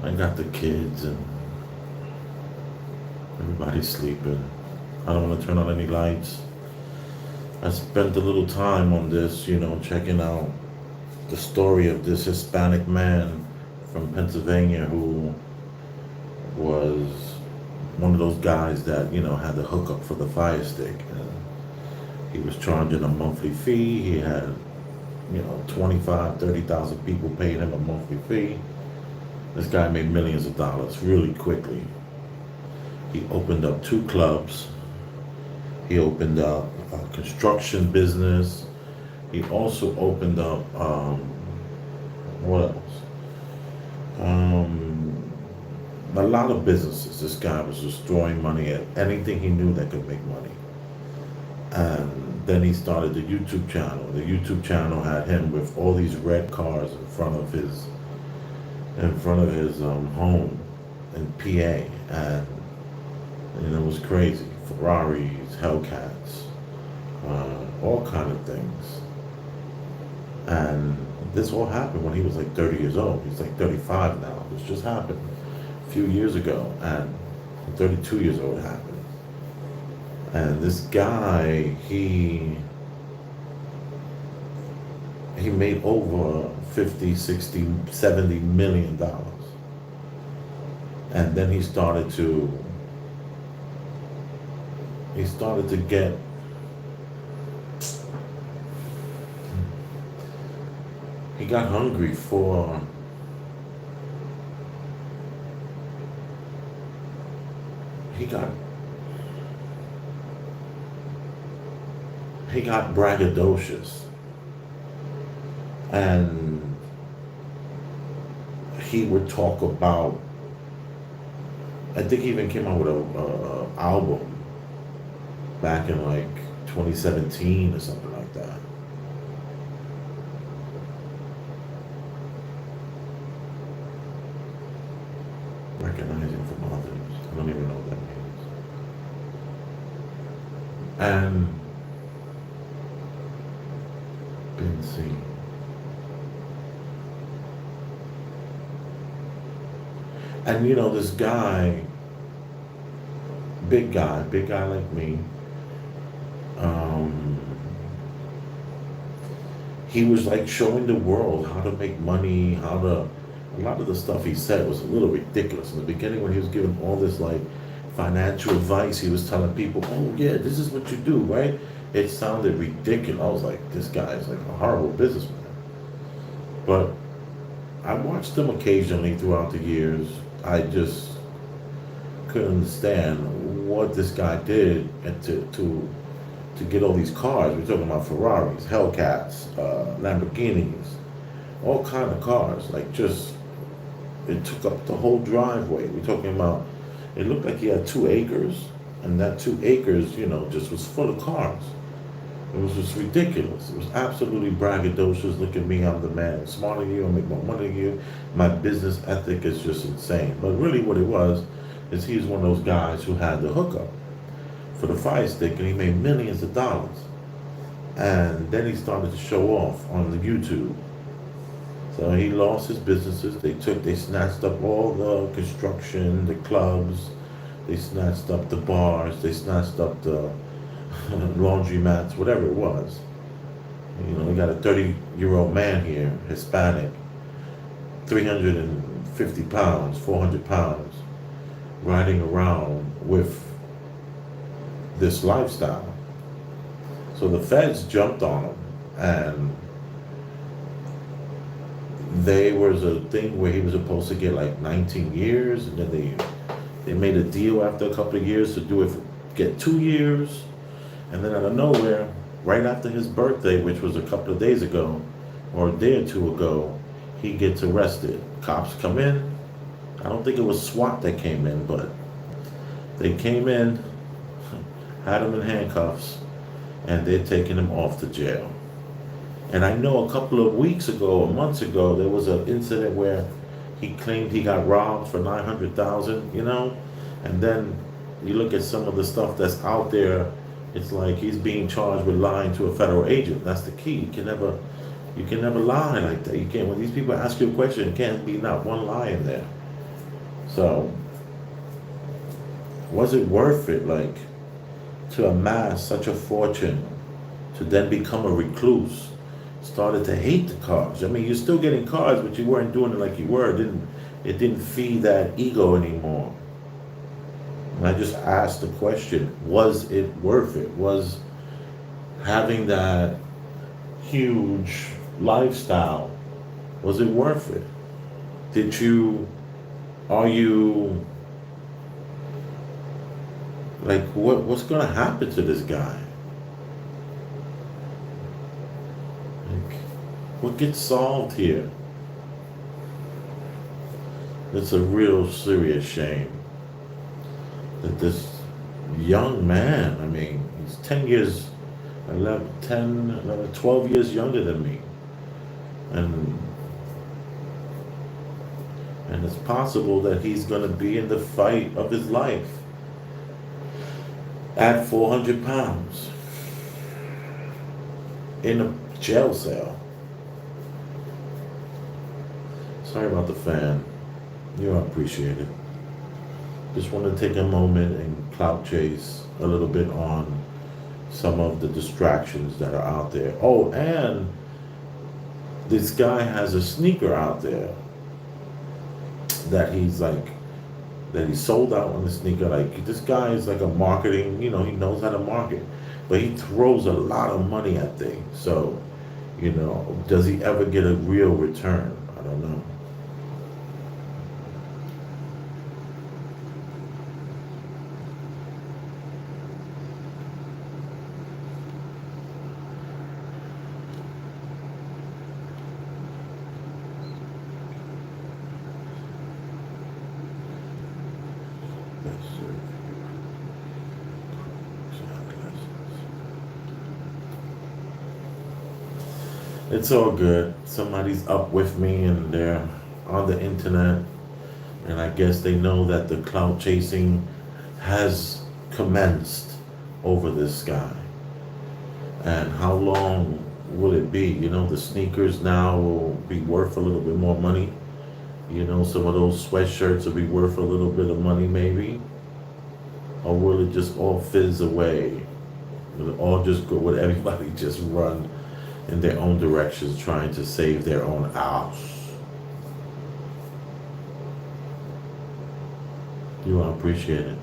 I got the kids and everybody's sleeping. I don't want to turn on any lights. I spent a little time on this, checking out the story of this Hispanic man from Pennsylvania who was one of those guys that, had the hookup for the fire stick. And he was charging a monthly fee. He had, 25, 30,000 people paying him a monthly fee. This guy made millions of dollars really quickly. He opened up 2 clubs. He opened up a construction business. He also opened up, what else? A lot of businesses. This guy was just throwing money at anything he knew that could make money. And then he started the YouTube channel. The YouTube channel had him with all these red cars in front of his home in PA, and it was crazy. Ferraris, Hellcats, all kind of things. And this all happened when he was like 30 years old. He's like 35 now. This just happened a few years ago, and 32 years old it happened. And this guy, he made over 50, 60, 70 million dollars. And then he started to get, he got hungry for, he got braggadocious, and he would talk about, I think he even came out with a album back in like 2017 or something like that. Recognizing from others. I don't even know what that means. And been seen. And this guy, big guy like me, he was like showing the world how to make money, a lot of the stuff he said was a little ridiculous. In the beginning, when he was giving all this like financial advice, he was telling people, oh yeah, this is what you do, right? It sounded ridiculous. I was like, this guy is like a horrible businessman. But I watched him occasionally throughout the years. I just couldn't understand what this guy did and to get all these cars. We're talking about Ferraris, Hellcats, Lamborghinis, all kind of cars. Like it took up the whole driveway. We're talking about, it looked like he had 2 acres, and that 2 acres, just was full of cars. It was just ridiculous. It was absolutely braggadocious. Look at me, I'm the man. I'm smarter than you, I make more money than you. My business ethic is just insane. But really what it was is he was one of those guys who had the hookup for the fire stick, and he made millions of dollars. And then he started to show off on the YouTube. So he lost his businesses. They snatched up all the construction, the clubs, they snatched up the bars, they snatched up the laundromats, whatever it was. We got a 30-year-old man here, Hispanic, 350 pounds, 400 pounds, riding around with this lifestyle. So the feds jumped on him, and there was a thing where he was supposed to get like 19 years, and then they made a deal after a couple of years to get 2 years. And then out of nowhere, right after his birthday, which was a couple of days ago, or a day or two ago, he gets arrested. Cops come in. I don't think it was SWAT that came in, but they came in, had him in handcuffs, and they're taking him off to jail. And I know a couple of weeks ago, or months ago, there was an incident where he claimed he got robbed for $900,000, and then you look at some of the stuff that's out there. It's like he's being charged with lying to a federal agent. That's the key. You can never lie like that. You can't. When these people ask you a question, it can't be not one lie in there. So, was it worth it, like, to amass such a fortune, to then become a recluse, started to hate the cars? I mean, you're still getting cars, but you weren't doing it like you were. It didn't feed that ego anymore. And I just asked the question, was it worth it? Was having that huge lifestyle, was it worth it? Did you, are you, like, what's gonna happen to this guy? Like, what gets solved here? It's a real serious shame that this young man, I mean, he's 10 years, 11, 10, 11, 12 years younger than me. And and it's possible that he's going to be in the fight of his life at 400 pounds in a jail cell. Sorry about the fan. You don't appreciate it. Just want to take a moment and clout chase a little bit on some of the distractions that are out there. Oh, and this guy has a sneaker out there that he's like, that he sold out on the sneaker. Like, this guy is like a marketing, he knows how to market, but he throws a lot of money at things. So, does he ever get a real return? I don't know. It's all good. Somebody's up with me and they're on the internet, and I guess they know that the clout chasing has commenced over this guy. And how long will it be? The sneakers now will be worth a little bit more money. Some of those sweatshirts will be worth a little bit of money maybe. Or will it just all fizz away? Will it all just go, will everybody just run in their own directions trying to save their own ass? You appreciate it.